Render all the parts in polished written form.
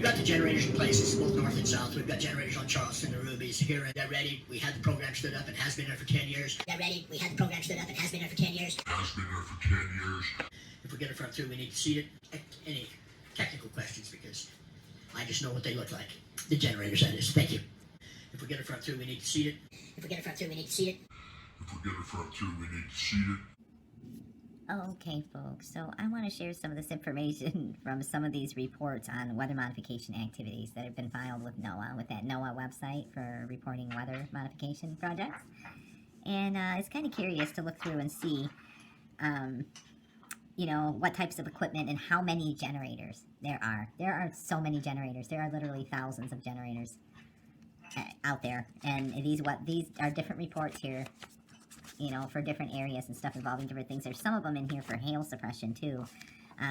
We've got the generators in places, both north and south. We've got generators on Charleston, the Rubies. Here, they're ready. We had the program stood up. It has been there for 10 years. They're ready. We had the program stood up. It has been there for 10 years. Has been there for 10 years. If we get it front through, we need to seat it. Any technical questions, because I just know what they look like. The generators, that is. Thank you. If we get it front through, we need to seat it. If we get it front through, we need to seat it. If we get it front through, we need to seat it. Okay, folks, so I want to share some of this information from some of these reports on weather modification activities that have been filed with NOAA, with that NOAA website for reporting weather modification projects. And it's kind of curious to look through and see, you know, what types of equipment and how many generators there are. There are so many generators. There are literally thousands of generators out there. And these are different reports here, you know, for different areas and stuff involving different things. There's some of them in here for hail suppression too,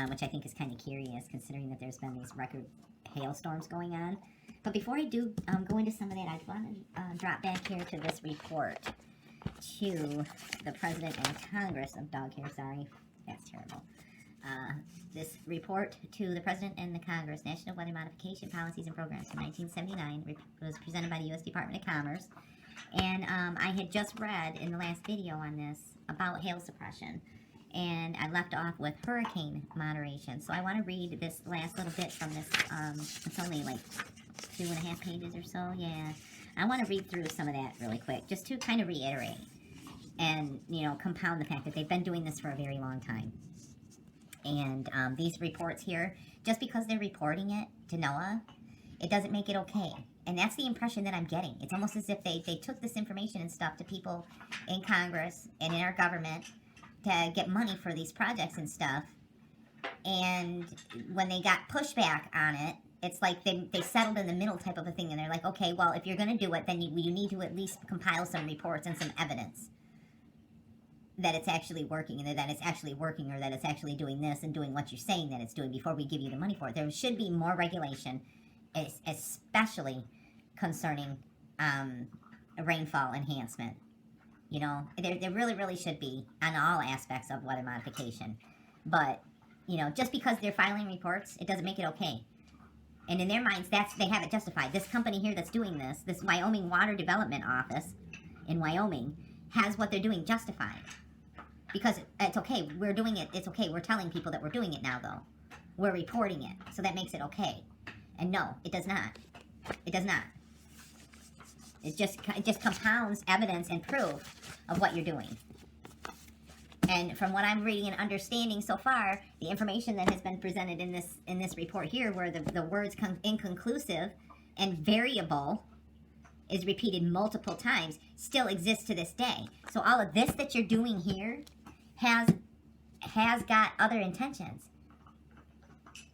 which I think is kind of curious considering that there's been these record hailstorms going on. But before I do go into some of that, I want to drop back here to this report to the President and Congress of Dog Hair. Sorry, that's terrible. This report to the President and the Congress, National Weather Modification Policies and Programs from 1979, was presented by the U.S. Department of Commerce. And I had just read in the last video on this about hail suppression, and I left off with hurricane moderation. So I want to read this last little bit from this. It's only like 2.5 pages or so. Yeah, I want to read through some of that really quick, just to kind of reiterate and, you know, compound the fact that they've been doing this for a very long time. And these reports here, just because they're reporting it to NOAA, it doesn't make it okay. And that's the impression that I'm getting. It's almost as if they took this information and stuff to people in Congress and in our government to get money for these projects and stuff. And when they got pushback on it, it's like they settled in the middle type of a thing. And they're like, okay, well, if you're going to do it, then you need to at least compile some reports and some evidence that it's actually working, and that it's actually working, or that it's actually doing this and doing what you're saying that it's doing before we give you the money for it. There should be more regulation, especially concerning rainfall enhancement. You know, there really, really should be on all aspects of weather modification. But, you know, just because they're filing reports, it doesn't make it okay. And in their minds, they have it justified. This company here that's doing this Wyoming Water Development Office in Wyoming, has what they're doing justified. Because it's okay, we're doing it, it's okay, we're telling people that we're doing it now, though. We're reporting it, so that makes it okay. And no, it does not. It does not. It just compounds evidence and proof of what you're doing. And from what I'm reading and understanding so far, the information that has been presented in this report here, where the words inconclusive and variable is repeated multiple times, still exists to this day. So all of this that you're doing here has got other intentions.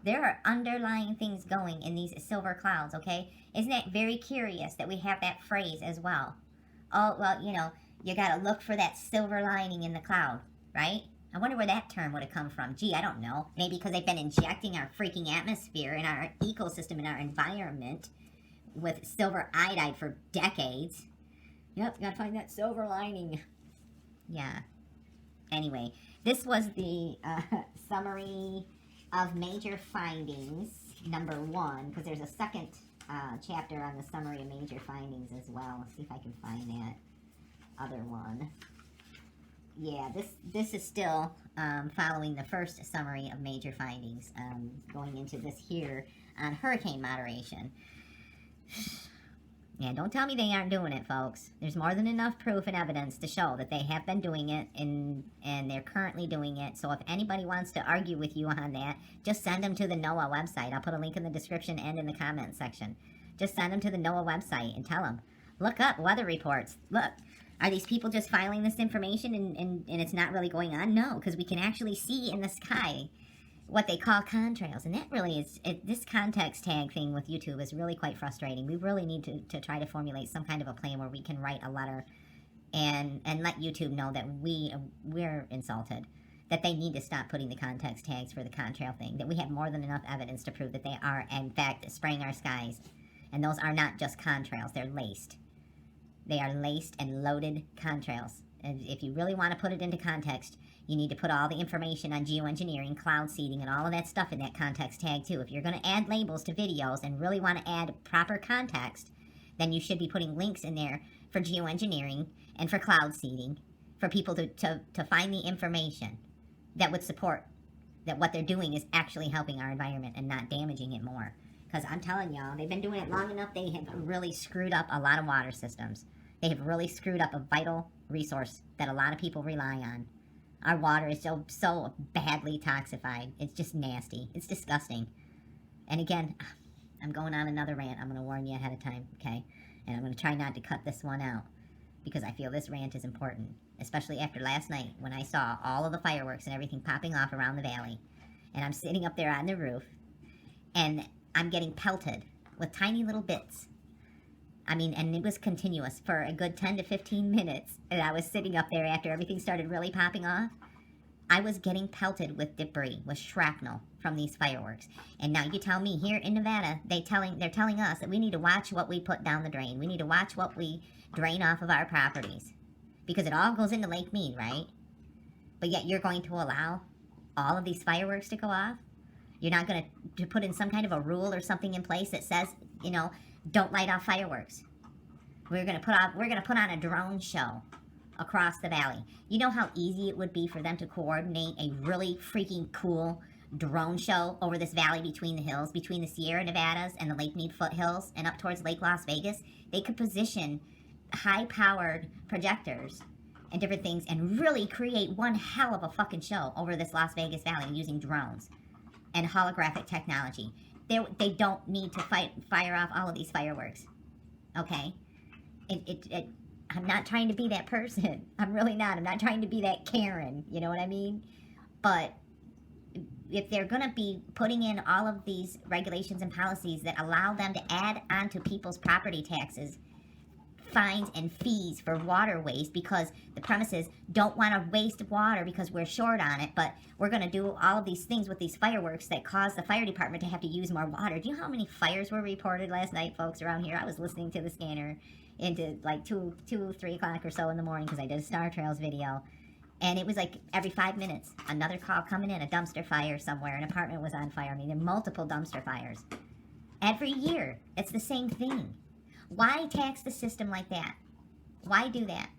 There are underlying things going in these silver clouds, okay? Isn't that very curious that we have that phrase as well? Oh, well, you know, you gotta look for that silver lining in the cloud, right? I wonder where that term would have come from. Gee, I don't know. Maybe because they've been injecting our freaking atmosphere and our ecosystem and our environment with silver iodide for decades. Yep, gotta find that silver lining. Yeah. Anyway, this was the summary of major findings, number 1, because there's a second chapter on the summary of major findings as well. Let's see if I can find that other one. Yeah, this is still following the first summary of major findings, going into this here on hurricane moderation. Yeah, don't tell me they aren't doing it, folks. There's more than enough proof and evidence to show that they have been doing it, and they're currently doing it. So if anybody wants to argue with you on that, just send them to the NOAA website. I'll put a link in the description and in the comments section. Just send them to the NOAA website and tell them, look up weather reports. Look, are these people just filing this information and it's not really going on? No, because we can actually see in the sky what they call contrails, and that really is, this context tag thing with YouTube is really quite frustrating. We really need to try to formulate some kind of a plan where we can write a letter and let YouTube know that we're insulted, that they need to stop putting the context tags for the contrail thing, that we have more than enough evidence to prove that they are, in fact, spraying our skies. And those are not just contrails, they're laced. They are laced and loaded contrails. And if you really want to put it into context, you need to put all the information on geoengineering, cloud seeding, and all of that stuff in that context tag too. If you're going to add labels to videos and really want to add proper context, then you should be putting links in there for geoengineering and for cloud seeding for people to find the information that would support that what they're doing is actually helping our environment and not damaging it more. Because I'm telling y'all, they've been doing it long enough, they have really screwed up a lot of water systems. They have really screwed up a vital resource that a lot of people rely on. Our water is so badly toxified. It's just nasty. It's disgusting. And again, I'm going on another rant. I'm going to warn you ahead of time, okay? And I'm going to try not to cut this one out because I feel this rant is important, especially after last night when I saw all of the fireworks and everything popping off around the valley. And I'm sitting up there on the roof, and I'm getting pelted with tiny little bits. I mean, and it was continuous for a good 10 to 15 minutes. And I was sitting up there after everything started really popping off. I was getting pelted with debris, with shrapnel from these fireworks. And now you tell me, here in Nevada, they're telling us that we need to watch what we put down the drain. We need to watch what we drain off of our properties. Because it all goes into Lake Mead, right? But yet you're going to allow all of these fireworks to go off? You're not going to put in some kind of a rule or something in place that says, you know, don't light off fireworks. We're gonna put on a drone show across the valley. You know how easy it would be for them to coordinate a really freaking cool drone show over this valley between the hills, between the Sierra Nevadas and the Lake Mead foothills and up towards Lake Las Vegas. They could position high-powered projectors and different things and really create one hell of a fucking show over this Las Vegas valley using drones and holographic technology. They don't need to fire off all of these fireworks, okay? I'm not trying to be that person. I'm really not. I'm not trying to be that Karen, you know what I mean? But if they're going to be putting in all of these regulations and policies that allow them to add onto people's property taxes fines and fees for water waste because the premises don't want to waste water because we're short on it, but we're going to do all of these things with these fireworks that cause the fire department to have to use more water. Do you know how many fires were reported last night, folks, around here? I was listening to the scanner into like 3 o'clock or so in the morning because I did a Star Trails video, and it was like every 5 minutes, another call coming in, a dumpster fire somewhere, an apartment was on fire. I mean, there are multiple dumpster fires. Every year, it's the same thing. Why tax the system like that? Why do that?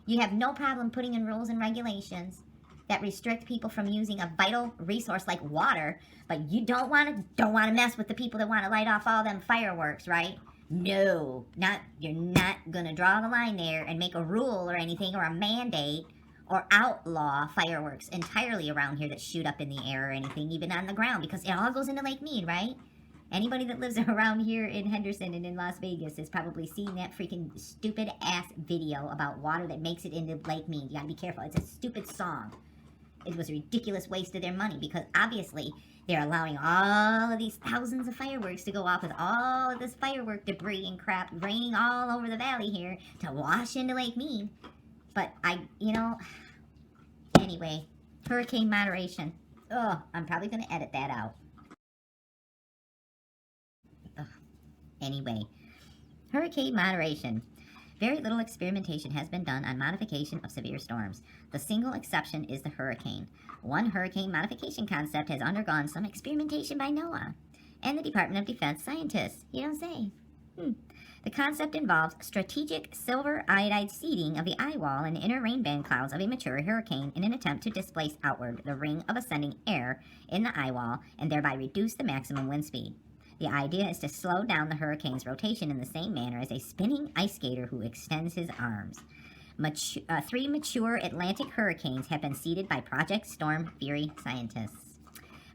You have no problem putting in rules and regulations that restrict people from using a vital resource like water, but you don't want to mess with the people that want to light off all them fireworks, right? No, you're not gonna draw the line there and make a rule or anything or a mandate or outlaw fireworks entirely around here that shoot up in the air or anything, even on the ground, because it all goes into Lake Mead, right? Anybody that lives around here in Henderson and in Las Vegas has probably seen that freaking stupid ass video about water that makes it into Lake Mead. You gotta be careful. It's a stupid song. It was a ridiculous waste of their money because obviously they're allowing all of these thousands of fireworks to go off with all of this firework debris and crap raining all over the valley here to wash into Lake Mead. But anyway, hurricane moderation. Oh, I'm probably gonna edit that out. Anyway, hurricane moderation. Very little experimentation has been done on modification of severe storms. The single exception is the hurricane. One hurricane modification concept has undergone some experimentation by NOAA and the Department of Defense scientists. You don't say. The concept involves strategic silver iodide seeding of the eye wall and inner rain band clouds of a mature hurricane in an attempt to displace outward the ring of ascending air in the eye wall and thereby reduce the maximum wind speed. The idea is to slow down the hurricane's rotation in the same manner as a spinning ice skater who extends his arms. 3 mature Atlantic hurricanes have been seeded by Project Storm Fury scientists.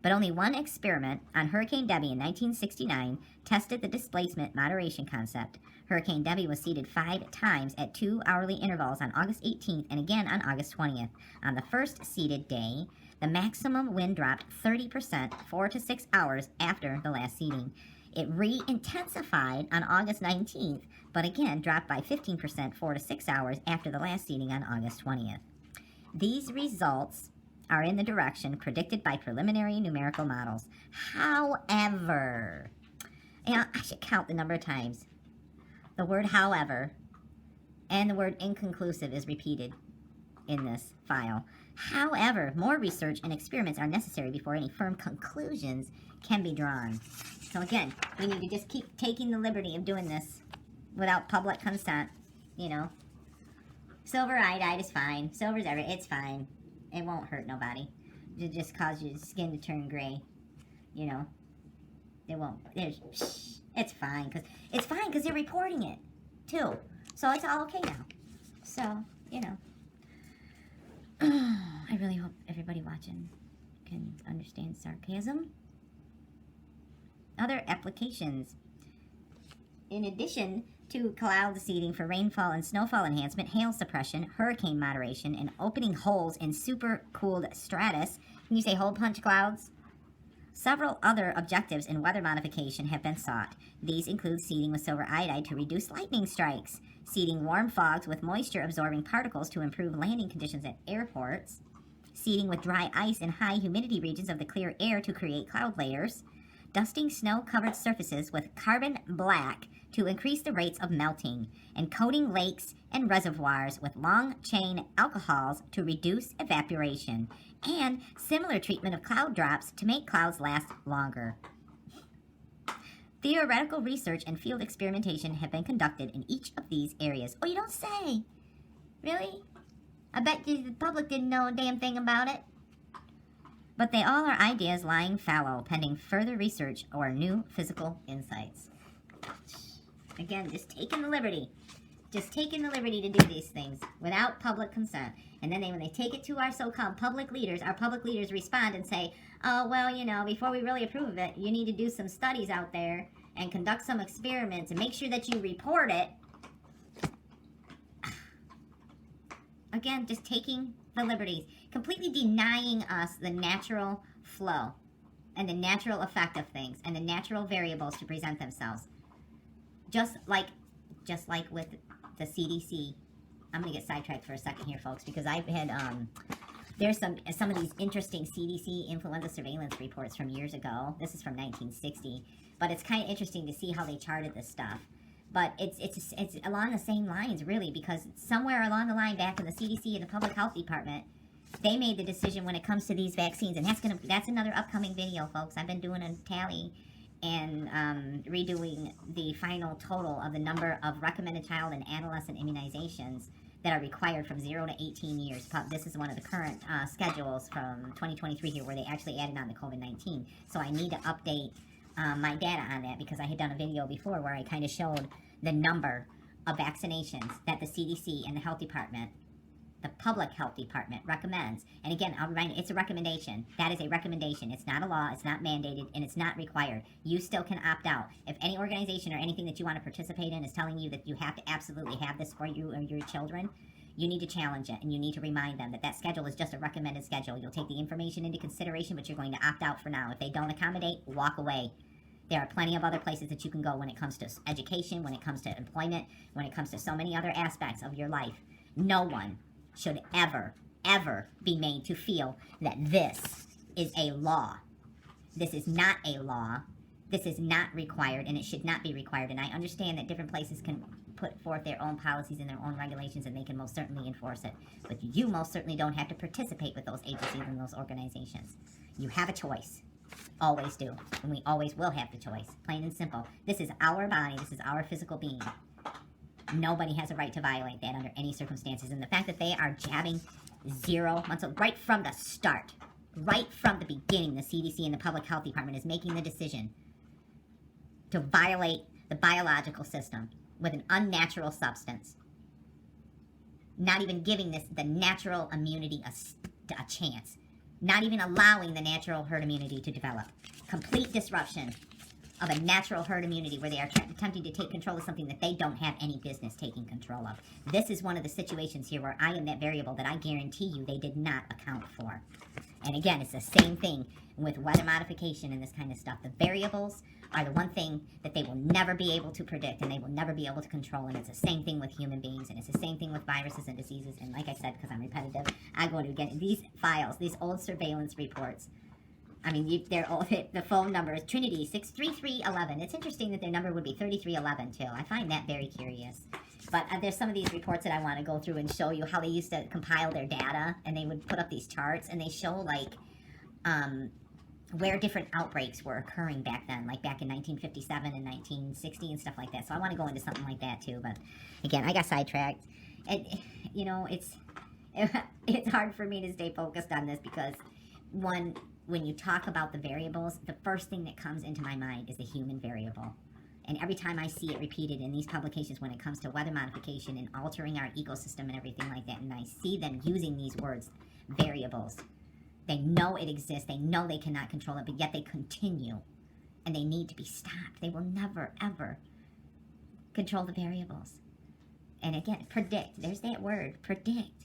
But only one experiment on Hurricane Debbie in 1969 tested the displacement moderation concept. Hurricane Debbie was seeded 5 times at 2 hourly intervals on August 18th and again on August 20th. On the first seeded day, the maximum wind dropped 30% 4 to 6 hours after the last seeding. It re-intensified on August 19th, but again dropped by 15% 4 to 6 hours after the last seeding on August 20th. These results are in the direction predicted by preliminary numerical models. However, I should count the number of times the word however and the word inconclusive is repeated in this file. However, more research and experiments are necessary before any firm conclusions can be drawn. So again, we need to just keep taking the liberty of doing this without public consent, you know. Silver iodide is fine. Silver's it's fine. It won't hurt nobody. It just cause your skin to turn gray, you know. It won't. It's fine because they're reporting it too. So it's all okay now. So, you know. I really hope everybody watching can understand sarcasm. Other applications. In addition to cloud seeding for rainfall and snowfall enhancement, hail suppression, hurricane moderation, and opening holes in supercooled stratus, can you say hole punch clouds? Several other objectives in weather modification have been sought. These include seeding with silver iodide to reduce lightning strikes, seeding warm fogs with moisture-absorbing particles to improve landing conditions at airports, seeding with dry ice in high humidity regions of the clear air to create cloud layers, dusting snow-covered surfaces with carbon black to increase the rates of melting, and coating lakes and reservoirs with long-chain alcohols to reduce evaporation, and similar treatment of cloud drops to make clouds last longer. Theoretical research and field experimentation have been conducted in each of these areas. Oh, you don't say! Really? I bet you the public didn't know a damn thing about it. But they all are ideas lying fallow, pending further research or new physical insights. Again, just taking the liberty to do these things without public consent. And then when they take it to our so-called public leaders respond and say, oh, well, you know, before we really approve of it, you need to do some studies out there and conduct some experiments and make sure that you report it. Again, just taking the liberties, completely denying us the natural flow and the natural effect of things and the natural variables to present themselves. Just like with the CDC. I'm going to get sidetracked for a second here, folks, because I've had, there's some of these interesting CDC influenza surveillance reports from years ago. This is from 1960, but it's kind of interesting to see how they charted this stuff. But it's along the same lines, really, because somewhere along the line back in the CDC and the Public Health Department, they made the decision when it comes to these vaccines, and that's another upcoming video, folks. I've been doing a tally and redoing the final total of the number of recommended child and adolescent immunizations that are required from 0 to 18 years. This is one of the current schedules from 2023 here where they actually added on the COVID-19. So I need to update my data on that because I had done a video before where I kind of showed the number of vaccinations that the CDC and the Health Department, the Public Health Department, recommends. And again, I'll remind you, it's a recommendation. That is a recommendation. It's not a law, it's not mandated, and it's not required. You still can opt out. If any organization or anything that you want to participate in is telling you that you have to absolutely have this for you or your children, you need to challenge it, and you need to remind them that that schedule is just a recommended schedule. You'll take the information into consideration, but you're going to opt out for now. If they don't accommodate, walk away. There are plenty of other places that you can go when it comes to education, when it comes to employment, when it comes to so many other aspects of your life. No one should ever, ever be made to feel that this is a law. This is not a law. This is not required, and it should not be required. And I understand that different places can put forth their own policies and their own regulations, and they can most certainly enforce it. But you most certainly don't have to participate with those agencies and those organizations. You have a choice. Always do. And we always will have the choice. Plain and simple. This is our body. This is our physical being. Nobody has a right to violate that under any circumstances. And the fact that they are jabbing 0 months old, right from the start, right from the beginning, the CDC and the Public Health Department is making the decision to violate the biological system with an unnatural substance. Not even giving the natural immunity a chance. Not even allowing the natural herd immunity to develop. Complete disruption of a natural herd immunity where they are attempting to take control of something that they don't have any business taking control of. This is one of the situations here where I am that variable that I guarantee you they did not account for. And again, it's the same thing with weather modification and this kind of stuff. The variables are the one thing that they will never be able to predict and they will never be able to control. And it's the same thing with human beings, and it's the same thing with viruses and diseases. And like I said, because I'm repetitive, I go to get these files, these old surveillance reports. I mean, they're old. The phone number is Trinity 63311. It's interesting that their number would be 3311 too. I find that very curious. But there's some of these reports that I want to go through and show you how they used to compile their data, and they would put up these charts, and they show like where different outbreaks were occurring back then, like back in 1957 and 1960 and stuff like that. So I want to go into something like that too. But again, I got sidetracked. And you know, it's hard for me to stay focused on this because when you talk about the variables, the first thing that comes into my mind is the human variable. And every time I see it repeated in these publications when it comes to weather modification and altering our ecosystem and everything like that, and I see them using these words, variables, they know it exists, they know they cannot control it, but yet they continue. And they need to be stopped. They will never, ever control the variables. And again, predict. There's that word, predict.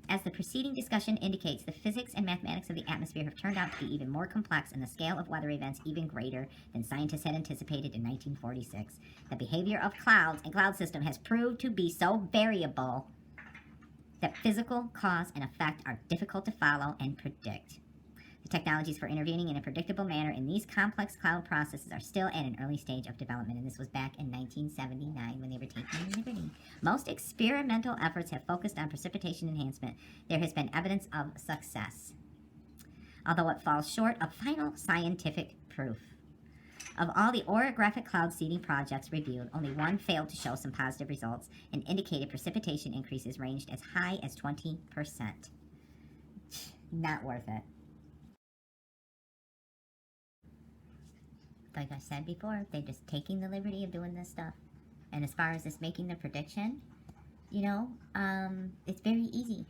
As the preceding discussion indicates, the physics and mathematics of the atmosphere have turned out to be even more complex and the scale of weather events even greater than scientists had anticipated in 1946. The behavior of clouds and cloud system has proved to be so variable that physical cause and effect are difficult to follow and predict. The technologies for intervening in a predictable manner in these complex cloud processes are still at an early stage of development, and this was back in 1979 when they were taking the liberty. Most experimental efforts have focused on precipitation enhancement. There has been evidence of success, although it falls short of final scientific proof. Of all the orographic cloud seeding projects reviewed, only one failed to show some positive results and indicated precipitation increases ranged as high as 20%. Not worth it. Like I said before, they're just taking the liberty of doing this stuff. And as far as this making the prediction, you know, it's very easy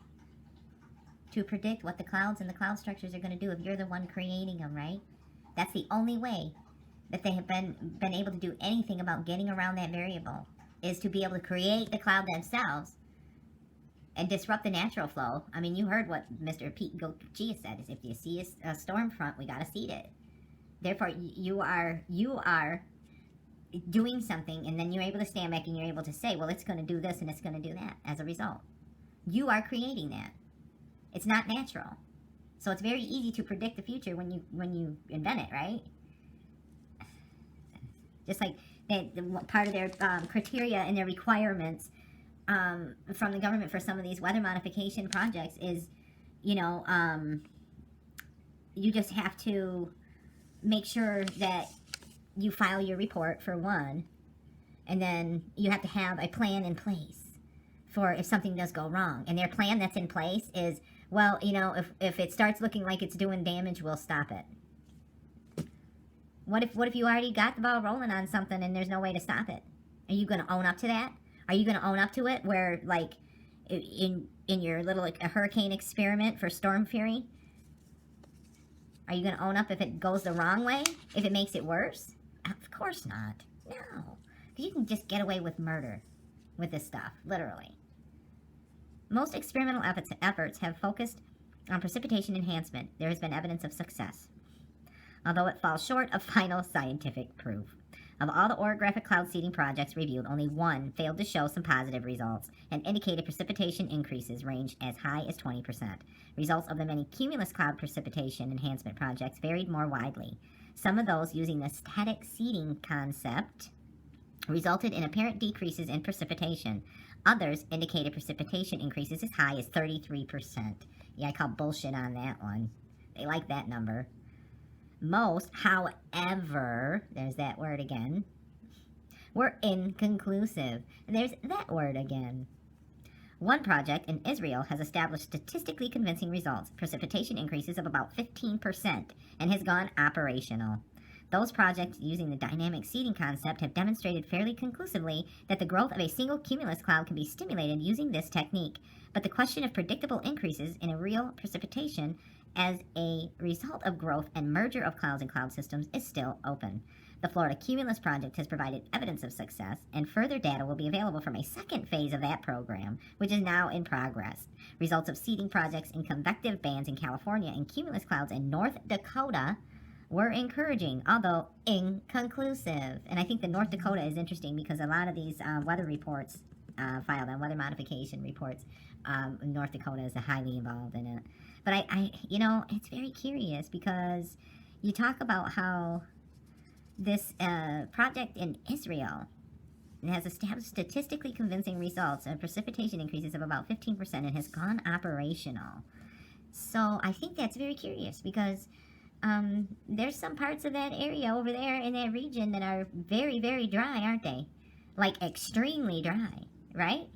to predict what the clouds and the cloud structures are going to do if you're the one creating them, right? That's the only way that they have been able to do anything about getting around that variable, is to be able to create the cloud themselves and disrupt the natural flow. I mean, you heard what Mr. Pete Gogia said, is if you see a storm front, we got to seed it. Therefore, you are doing something, and then you're able to stand back and you're able to say, well, it's going to do this and it's going to do that as a result. You are creating that. It's not natural. So it's very easy to predict the future when you invent it, right? Just like part of their criteria and their requirements from the government for some of these weather modification projects is, you know, you just have to make sure that you file your report, for one, and then you have to have a plan in place for if something does go wrong. And their plan that's in place is, well, you know, if it starts looking like it's doing damage, we'll stop it. What if you already got the ball rolling on something and there's no way to stop it? Are you going to own up to that? Are you going to own up to it where, like, in your little a hurricane experiment for Storm Fury, are you going to own up if it goes the wrong way? If it makes it worse? Of course not. No. Because you can just get away with murder with this stuff, literally. Most experimental efforts have focused on precipitation enhancement. There has been evidence of success, although it falls short of final scientific proof. Of all the orographic cloud seeding projects reviewed, only one failed to show some positive results and indicated precipitation increases ranged as high as 20%. Results of the many cumulus cloud precipitation enhancement projects varied more widely. Some of those using the static seeding concept resulted in apparent decreases in precipitation. Others indicated precipitation increases as high as 33%. Yeah, I call bullshit on that one. They like that number. Most, however, there's that word again, were inconclusive. There's that word again. One project in Israel has established statistically convincing results, precipitation increases of about 15%, and has gone operational. Those projects using the dynamic seeding concept have demonstrated fairly conclusively that the growth of a single cumulus cloud can be stimulated using this technique. But the question of predictable increases in a real precipitation as a result of growth and merger of clouds and cloud systems is still open. The Florida Cumulus Project has provided evidence of success, and further data will be available from a second phase of that program, which is now in progress. Results of seeding projects in convective bands in California and cumulus clouds in North Dakota were encouraging, although inconclusive. And I think the North Dakota is interesting because a lot of these weather reports filed on weather modification reports, North Dakota is highly involved in it. But I you know, it's very curious because you talk about how this project in Israel It has established statistically convincing results and precipitation increases of about 15% and has gone operational. So I think that's very curious because there's some parts of that area over there in that region that are very, very dry, aren't they? Like extremely dry, right?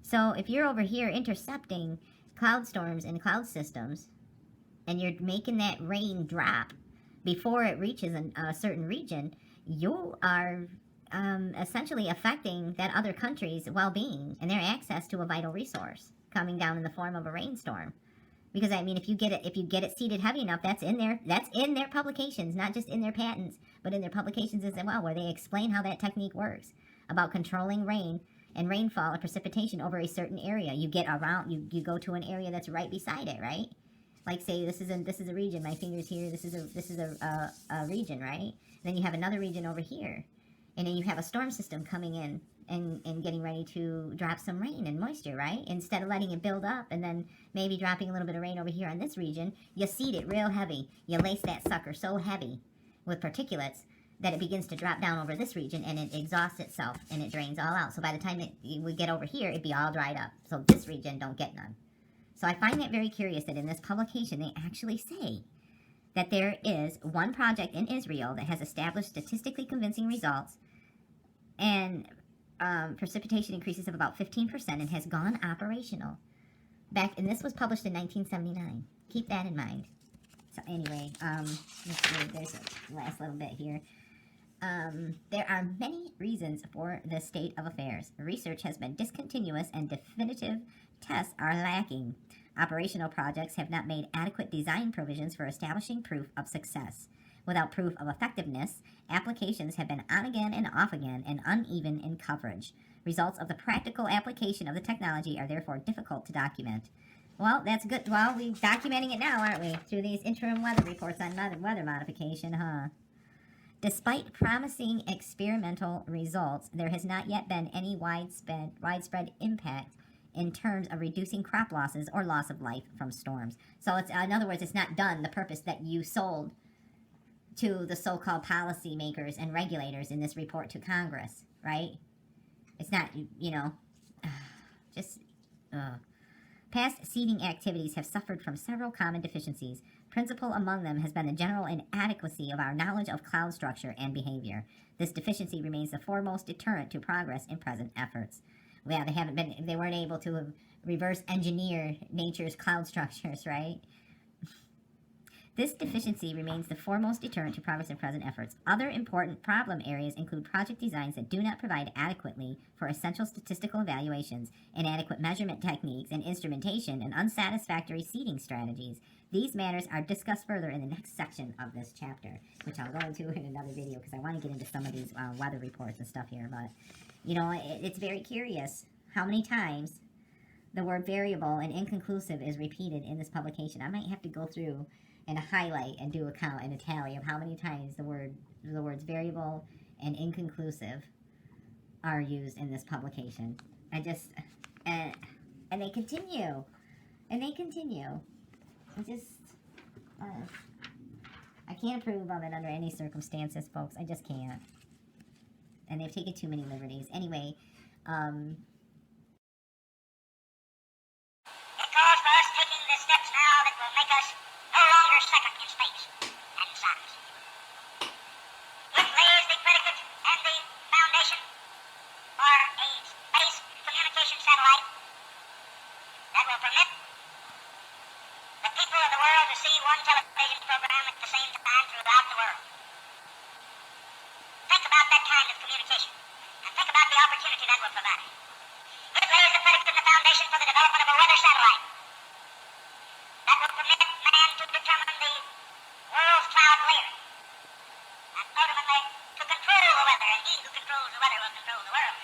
So if you're over here intercepting cloud storms and cloud systems and you're making that rain drop before it reaches a certain region, you are essentially affecting that other country's well-being and their access to a vital resource coming down in the form of a rainstorm. Because I mean, if you get it seeded heavy enough, that's in their publications, not just in their patents, but in their publications as well, where they explain how that technique works about controlling rain and rainfall and precipitation over a certain area. You get around, you go to an area that's right beside it, right? Like say this is a region. My finger's here. This is a region, right? Then you have another region over here, and then you have a storm system coming in and getting ready to drop some rain and moisture, right? Instead of letting it build up and then maybe dropping a little bit of rain over here on this region, you seed it real heavy. You lace that sucker so heavy with particulates that it begins to drop down over this region and it exhausts itself and it drains all out. So by the time it would get over here, it'd be all dried up. So this region don't get none. So I find that very curious that in this publication they actually say that there is one project in Israel that has established statistically convincing results and precipitation increases of about 15% and has gone operational. And this was published in 1979. Keep that in mind. So anyway, let's see, there's a last little bit here. There are many reasons for the state of affairs. Research has been discontinuous and definitive tests are lacking. Operational projects have not made adequate design provisions for establishing proof of success. Without proof of effectiveness, applications have been on again and off again and uneven in coverage. Results of the practical application of the technology are therefore difficult to document. Well, that's good. Well, we're documenting it now, aren't we? Through these interim weather reports on weather modification, huh? Despite promising experimental results, there has not yet been any widespread impact in terms of reducing crop losses or loss of life from storms. So it's, in other words, it's not done the purpose that you sold to the so-called policymakers and regulators in this report to Congress, right? It's not, Past seeding activities have suffered from several common deficiencies. Principal among them has been the general inadequacy of our knowledge of cloud structure and behavior. This deficiency remains the foremost deterrent to progress in present efforts. Well, they weren't able to reverse engineer nature's cloud structures, right? This deficiency remains the foremost deterrent to progress in present efforts. Other important problem areas include project designs that do not provide adequately for essential statistical evaluations, inadequate measurement techniques and instrumentation, and unsatisfactory seeding strategies. These matters are discussed further in the next section of this chapter, which I'll go into in another video because I want to get into some of these weather reports and stuff here. But, it's very curious how many times the word variable and inconclusive is repeated in this publication. I might have to go through and highlight and do a count and a tally of how many times the words variable and inconclusive are used in this publication. And they continue. And they continue. I can't approve of it under any circumstances, folks. I just can't. And they've taken too many liberties. Anyway, Because for us taking the steps now that will make us no longer second in space and in size. It lays the predicate and the foundation for a space communication satellite that will permit the people of the world to see one television program at the same time throughout the world. Think about that kind of communication, and think about the opportunity that will provide. It lays the predicate and the foundation for the development of a weather satellite that will permit man to determine the world's cloud layer, and ultimately to control the weather, and he who controls the weather will control the world.